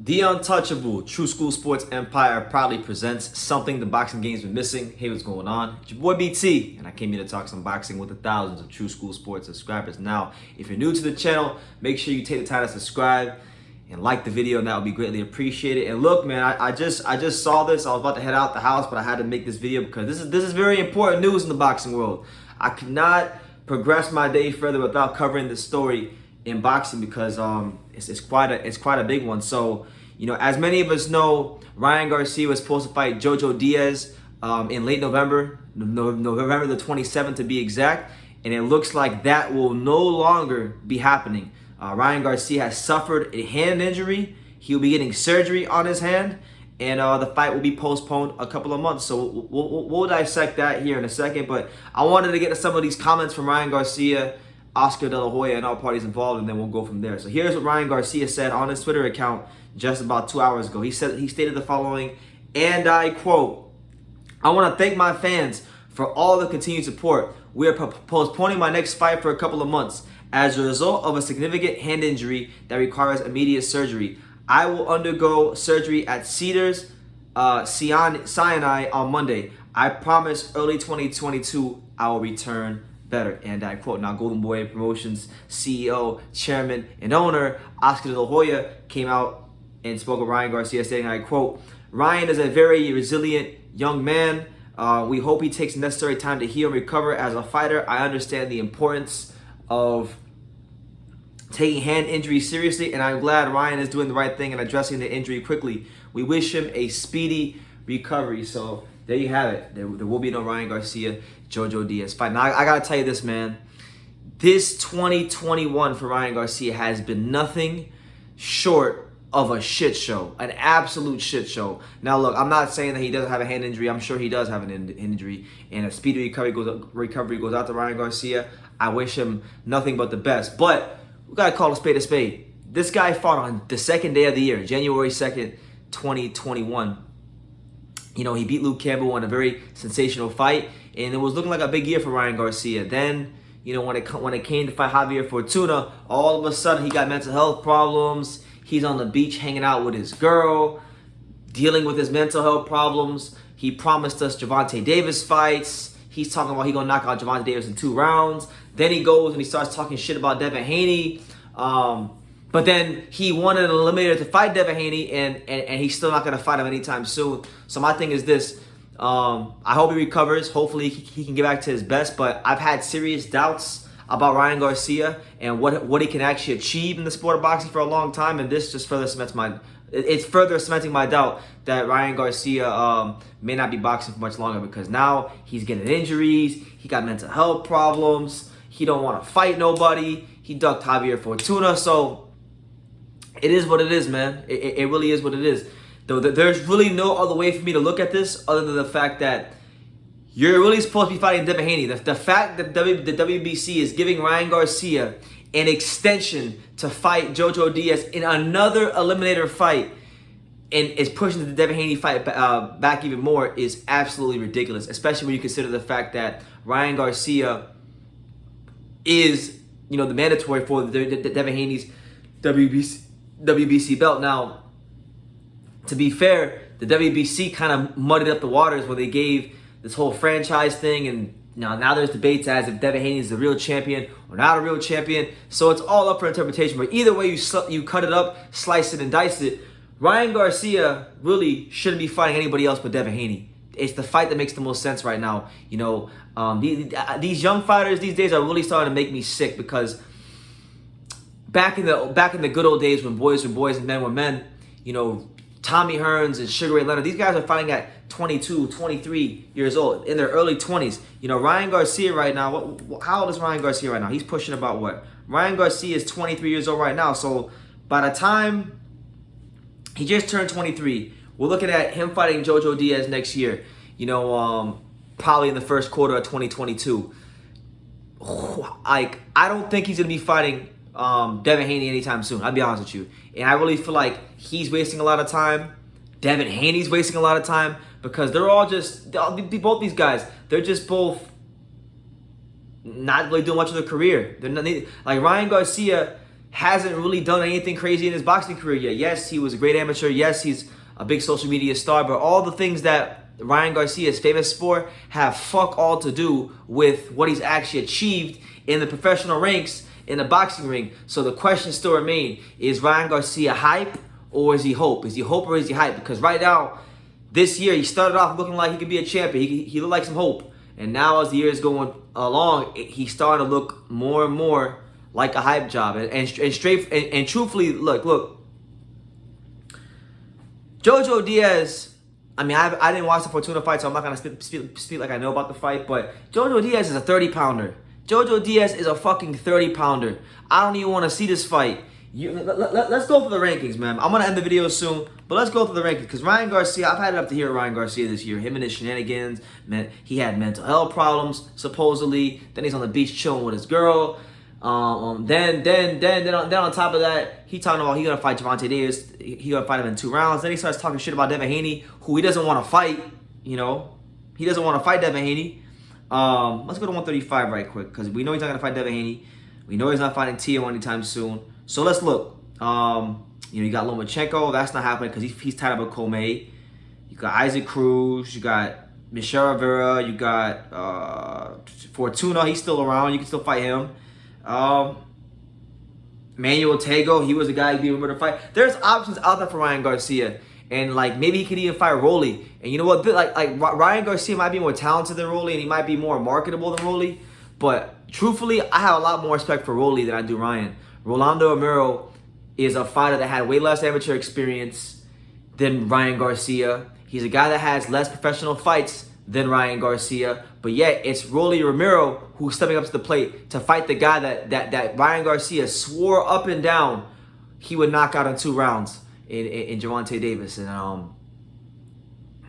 The Untouchable True School Sports Empire proudly presents something the boxing game's been missing. Hey, what's going on? It's your boy BT, and I came here to talk some boxing with the thousands of True School Sports subscribers. Now, if you're new to the channel, make sure you take the time to subscribe and like the video, and that would be greatly appreciated. And look, man, I just saw this. I was about to head out the house, but I had to make this video because this is very important news in the boxing world. I could not progress my day further without covering this story in boxing because it's quite a big one. So, you know, as many of us know, Ryan Garcia was supposed to fight JoJo Diaz in late November, November the 27th to be exact, and it looks like that will no longer be happening. Ryan Garcia has suffered a hand injury. He'll be getting surgery on his hand, and the fight will be postponed a couple of months. So we'll dissect that here in a second, but I wanted to get to some of these comments from Ryan Garcia, Oscar De La Hoya, and all parties involved, and then we'll go from there. So here's what Ryan Garcia said on his Twitter account just about 2 hours ago. He stated the following, and I quote, "I want to thank my fans for all the continued support. We are postponing my next fight for a couple of months as a result of a significant hand injury that requires immediate surgery. I will undergo surgery at Cedars Sinai on Monday. I promise early 2022 I will return better." And I quote. Now, Golden Boy Promotions CEO, chairman, and owner Oscar De La Hoya came out and spoke with Ryan Garcia, saying, I quote, "Ryan is a very resilient young man. We hope he takes the necessary time to heal and recover. As a fighter, I understand the importance of taking hand injuries seriously, and I'm glad Ryan is doing the right thing and addressing the injury quickly. We wish him a speedy recovery." So there you have it. There will be no Ryan Garcia JoJo Diaz fight. Now, I gotta tell you this, man. This 2021 for Ryan Garcia has been nothing short of a shit show, an absolute shit show. Now, look, I'm not saying that he doesn't have a hand injury. I'm sure he does have an injury, and a speedy recovery goes out to Ryan Garcia. I wish him nothing but the best. But we gotta call a spade a spade. This guy fought on the second day of the year, January 2nd, 2021. You know, he beat Luke Campbell in a very sensational fight, and it was looking like a big year for Ryan Garcia. Then, you know, when it came to fight Javier Fortuna, all of a sudden he got mental health problems. He's on the beach hanging out with his girl, dealing with his mental health problems. He promised us Gervonta Davis fights. He's talking about he gonna knock out Gervonta Davis in 2 rounds. Then he goes and he starts talking shit about Devin Haney. But then he wanted an eliminator to fight Devin Haney, and he's still not gonna fight him anytime soon. So my thing is this. I hope he recovers. Hopefully he can get back to his best. But I've had serious doubts about Ryan Garcia and what he can actually achieve in the sport of boxing for a long time, and this just further cements further cementing my doubt that Ryan Garcia may not be boxing for much longer, because now he's getting injuries, he got mental health problems, he don't want to fight nobody, he ducked Javier Fortuna. So it is what it is, man. It really is what it is. Though there's really no other way for me to look at this other than the fact that you're really supposed to be fighting Devin Haney. The fact that the WBC is giving Ryan Garcia an extension to fight JoJo Diaz in another eliminator fight and is pushing the Devin Haney fight back even more is absolutely ridiculous, especially when you consider the fact that Ryan Garcia is, you know, the mandatory for the Devin Haney's WBC belt. Now, to be fair, the WBC kind of muddied up the waters when they gave this whole franchise thing, and now there's debates as if Devin Haney is the real champion or not a real champion. So it's all up for interpretation. But either way you cut it up, slice it, and dice it, Ryan Garcia really shouldn't be fighting anybody else but Devin Haney. It's the fight that makes the most sense right now. You know, these young fighters these days are really starting to make me sick, because back in the good old days when boys were boys and men were men, you know, Tommy Hearns and Sugar Ray Leonard, these guys are fighting at 22, 23 years old, in their early 20s. You know, Ryan Garcia right now, how old is Ryan Garcia right now? He's pushing about what? Ryan Garcia is 23 years old right now. So by the time he just turned 23, we're looking at him fighting JoJo Diaz next year. You know, probably in the first quarter of 2022. Like, I don't think he's going to be fighting Devin Haney anytime soon. I'll be honest with you. And I really feel like he's wasting a lot of time. Devin Haney's wasting a lot of time, because they're all just, both these guys, they're just both not really doing much of their career. They're not, like Ryan Garcia, hasn't really done anything crazy in his boxing career yet. Yes, he was a great amateur. Yes, he's a big social media star, but all the things that Ryan Garcia is famous for have fuck all to do with what he's actually achieved in the professional ranks in the boxing ring. So the question still remains, is Ryan Garcia hype or is he hope? Is he hope or is he hype? Because right now, this year, he started off looking like he could be a champion. He looked like some hope. And now as the year is going along, he's starting to look more and more like a hype job. And truthfully, look. JoJo Diaz, I mean, I didn't watch the Fortuna fight, so I'm not going to speak like I know about the fight. But JoJo Diaz is a 30-pounder. JoJo Diaz is a fucking 30-pounder. I don't even want to see this fight. Let's go for the rankings, man. I'm going to end the video soon, but let's go through the rankings. Because Ryan Garcia, I've had it up to hear Ryan Garcia this year. Him and his shenanigans, man. He had mental health problems, supposedly. Then he's on the beach chilling with his girl. Then on top of that, he talking about he going to fight Gervonta Davis. He going to fight him in 2 rounds. Then he starts talking shit about Devin Haney, who he doesn't want to fight, you know. He doesn't want to fight Devin Haney. Let's go to 135 right quick, because we know he's not going to fight Devin Haney. We know he's not fighting Tio anytime soon. So let's look. You got Lomachenko. That's not happening because he's tied up with Comey. You got Isaac Cruz. You got Michelle Rivera. You got Fortuna. He's still around. You can still fight him. Manuel Tego. He was a guy you'd be able to fight. There's options out there for Ryan Garcia. And like maybe he could even fight Rolly. And you know what? Like Ryan Garcia might be more talented than Rolly, and he might be more marketable than Rolly. But truthfully, I have a lot more respect for Rolly than I do Ryan. Rolando Amaro is a fighter that had way less amateur experience than Ryan Garcia. He's a guy that has less professional fights than Ryan Garcia. But yet, it's Rolly Romero who's stepping up to the plate to fight the guy that Ryan Garcia swore up and down he would knock out in 2 rounds in Gervonta Davis. And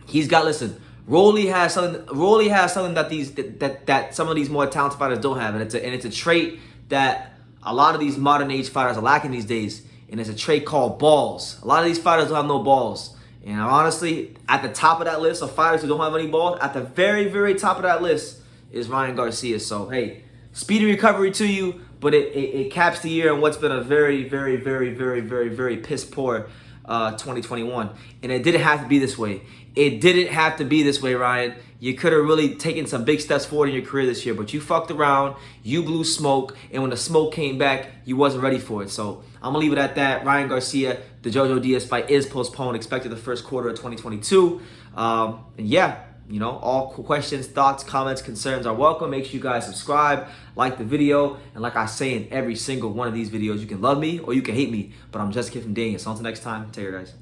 he's got, listen, Rolly has something that some of these more talented fighters don't have, and it's a trait that a lot of these modern age fighters are lacking these days, and it's a trait called balls. A lot of these fighters don't have no balls. And honestly, at the top of that list of fighters who don't have any balls, at the very, very top of that list is Ryan Garcia. So, hey, speedy recovery to you, but it caps the year on what's been a very, very, very, very, very, very piss poor 2021. And it didn't have to be this way. It didn't have to be this way, Ryan. You could have really taken some big steps forward in your career this year, but you fucked around, you blew smoke, and when the smoke came back, you wasn't ready for it. So I'm going to leave it at that. Ryan Garcia, the JoJo Diaz fight is postponed, expected the first quarter of 2022. And yeah, you know, all questions, thoughts, comments, concerns are welcome. Make sure you guys subscribe, like the video, and like I say in every single one of these videos, you can love me or you can hate me, but I'm just a kid from Daniel. So until next time, take care, guys.